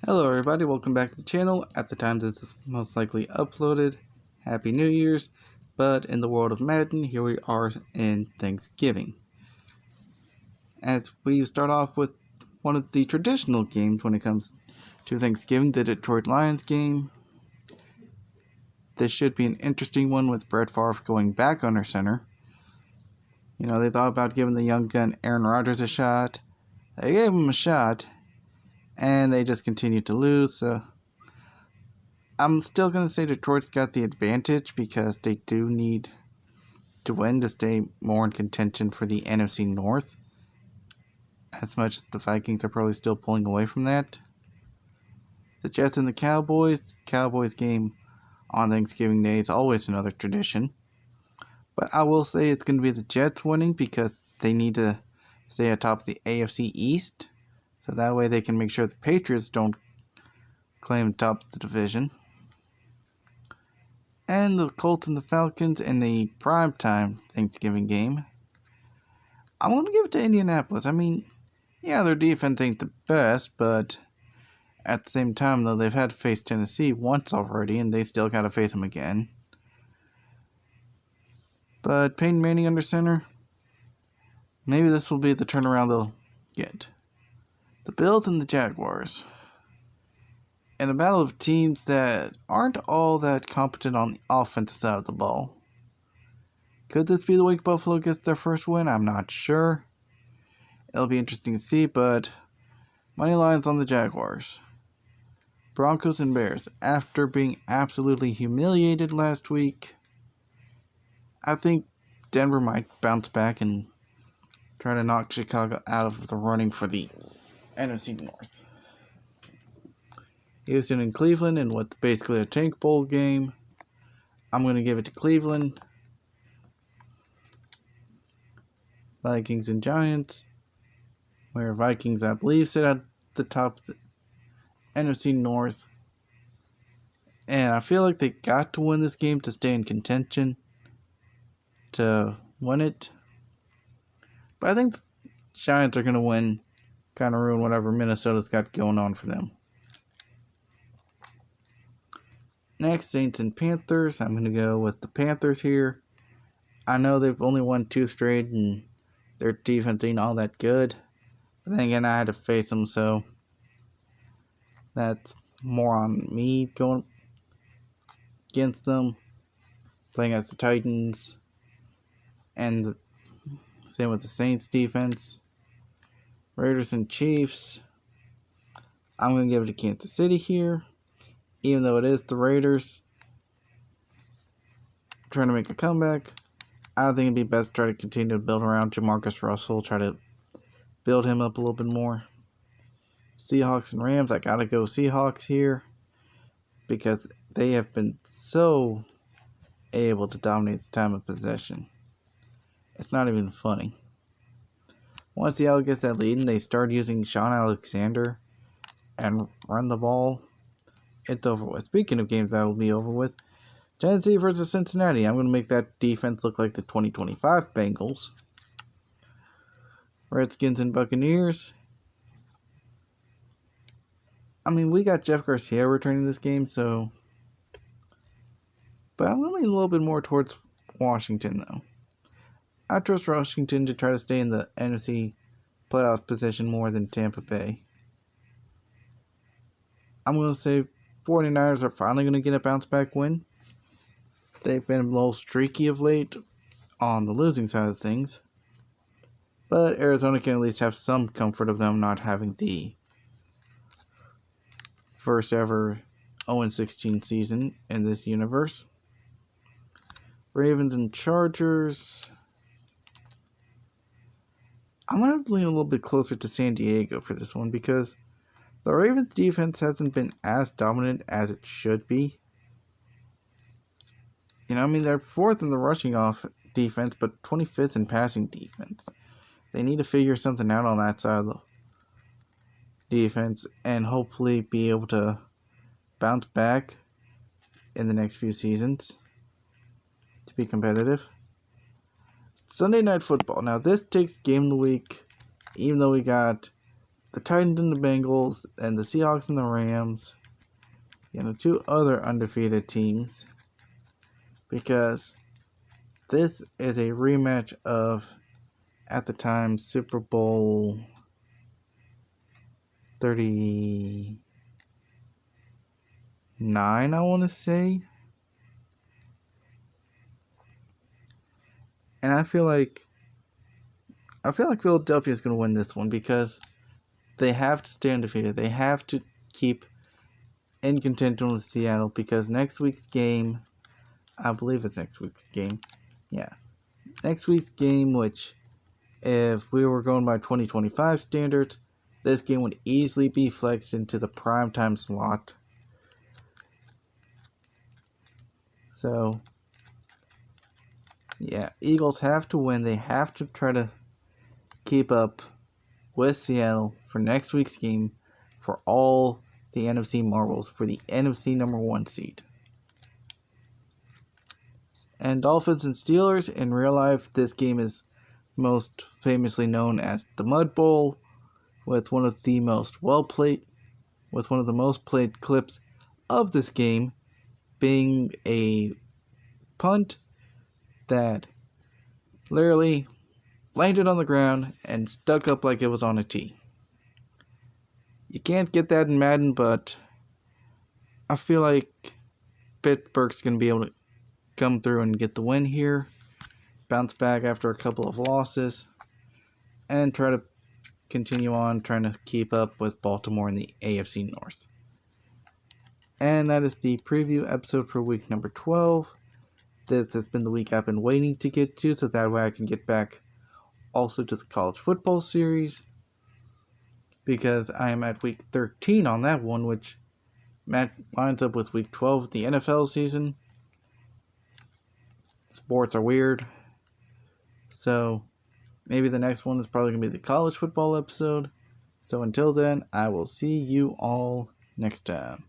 Hello everybody, welcome back to the channel. At the time this is most likely uploaded, Happy New Year's. But in the world of Madden, here we are in Thanksgiving. As we start off with one of the traditional games when it comes to Thanksgiving, the Detroit Lions game. This should be an interesting one with Brett Favre going back under center. You know, they thought about giving the young gun Aaron Rodgers a shot. They gave him a shot, and they just continued to lose. So I'm still going to say Detroit's got the advantage because they do need to win to stay more in contention for the NFC North. As much as the Vikings are probably still pulling away from that. The Jets and the Cowboys. Cowboys game on Thanksgiving Day is always another tradition. But I will say it's going to be the Jets winning because they need to stay atop the AFC East. So that way they can make sure the Patriots don't claim top of the division. And the Colts and the Falcons in the primetime Thanksgiving game. I'm going to give it to Indianapolis. I mean, yeah, their defense ain't the best, but at the same time, though, they've had to face Tennessee once already, and they still got to face them again. But Peyton Manning under center, maybe this will be the turnaround they'll get. The Bills and the Jaguars. In a battle of teams that aren't all that competent on the offensive side of the ball. Could this be the week Buffalo gets their first win? I'm not sure. It'll be interesting to see, but money lines on the Jaguars. Broncos and Bears. After being absolutely humiliated last week, I think Denver might bounce back and try to knock Chicago out of the running for the NFC North. Houston and Cleveland in what's basically a tank bowl game. I'm going to give it to Cleveland. Vikings and Giants, where Vikings, I believe, sit at the top of the NFC North. And I feel like they got to win this game to stay in contention to win it. But I think the Giants are going to win, kind of ruin whatever Minnesota's got going on for them. Next, Saints and Panthers. I'm going to go with the Panthers here. I know they've only won 2 straight and their defense ain't all that good. But then again, I had to face them, so that's more on me going against them. Playing as the Titans. And the same with the Saints defense. Raiders and Chiefs. I'm going to give it to Kansas City here. Even though it is the Raiders trying to make a comeback, I think it'd be best to try to continue to build around Jamarcus Russell, try to build him up a little bit more. Seahawks and Rams, I gotta go Seahawks here because they have been so able to dominate the time of possession. It's not even funny. Once Seattle gets that lead and they start using Sean Alexander and run the ball, it's over with. Speaking of games that will be over with, Tennessee versus Cincinnati. I'm going to make that defense look like the 2025 Bengals. Redskins and Buccaneers. I mean, we got Jeff Garcia returning this game, so... But I'm leaning a little bit more towards Washington, though. I trust Washington to try to stay in the NFC playoff position more than Tampa Bay. I'm going to say 49ers are finally going to get a bounce-back win. They've been a little streaky of late on the losing side of things. But Arizona can at least have some comfort of them not having the first ever 0-16 season in this universe. Ravens and Chargers. I'm going to have to lean a little bit closer to San Diego for this one because the Ravens defense hasn't been as dominant as it should be. You know, I mean, they're 4th in the rushing off defense, but 25th in passing defense. They need to figure something out on that side of the defense and hopefully be able to bounce back in the next few seasons to be competitive. Sunday Night Football. Now, this takes game of the week, even though we got the Titans and the Bengals, and the Seahawks and the Rams. Two other undefeated teams. Because this is a rematch of, at the time, Super Bowl 39, I want to say. And I feel like Philadelphia is going to win this one because they have to stay undefeated. They have to keep in contention with Seattle because next week's game, I believe it's next week's game. Yeah. Next week's game, which if we were going by 2025 standards, this game would easily be flexed into the primetime slot. So, yeah, Eagles have to win. They have to try to keep up with Seattle for next week's game for all the NFC marbles for the NFC number 1 seed. And Dolphins and Steelers, in real life, this game is most famously known as the Mud Bowl, with one of the most played clips of this game being a punt that literally landed on the ground and stuck up like it was on a tee. You can't get that in Madden, but I feel like Pittsburgh's going to be able to come through and get the win here, bounce back after a couple of losses, and try to continue on trying to keep up with Baltimore in the AFC North. And that is the preview episode for week number 12. This has been the week I've been waiting to get to, so that way I can get back also to the college football series, because I am at week 13 on that one, which lines up with week 12 of the NFL season. Sports are weird, so maybe the next one is probably going to be the college football episode. So until then, I will see you all next time.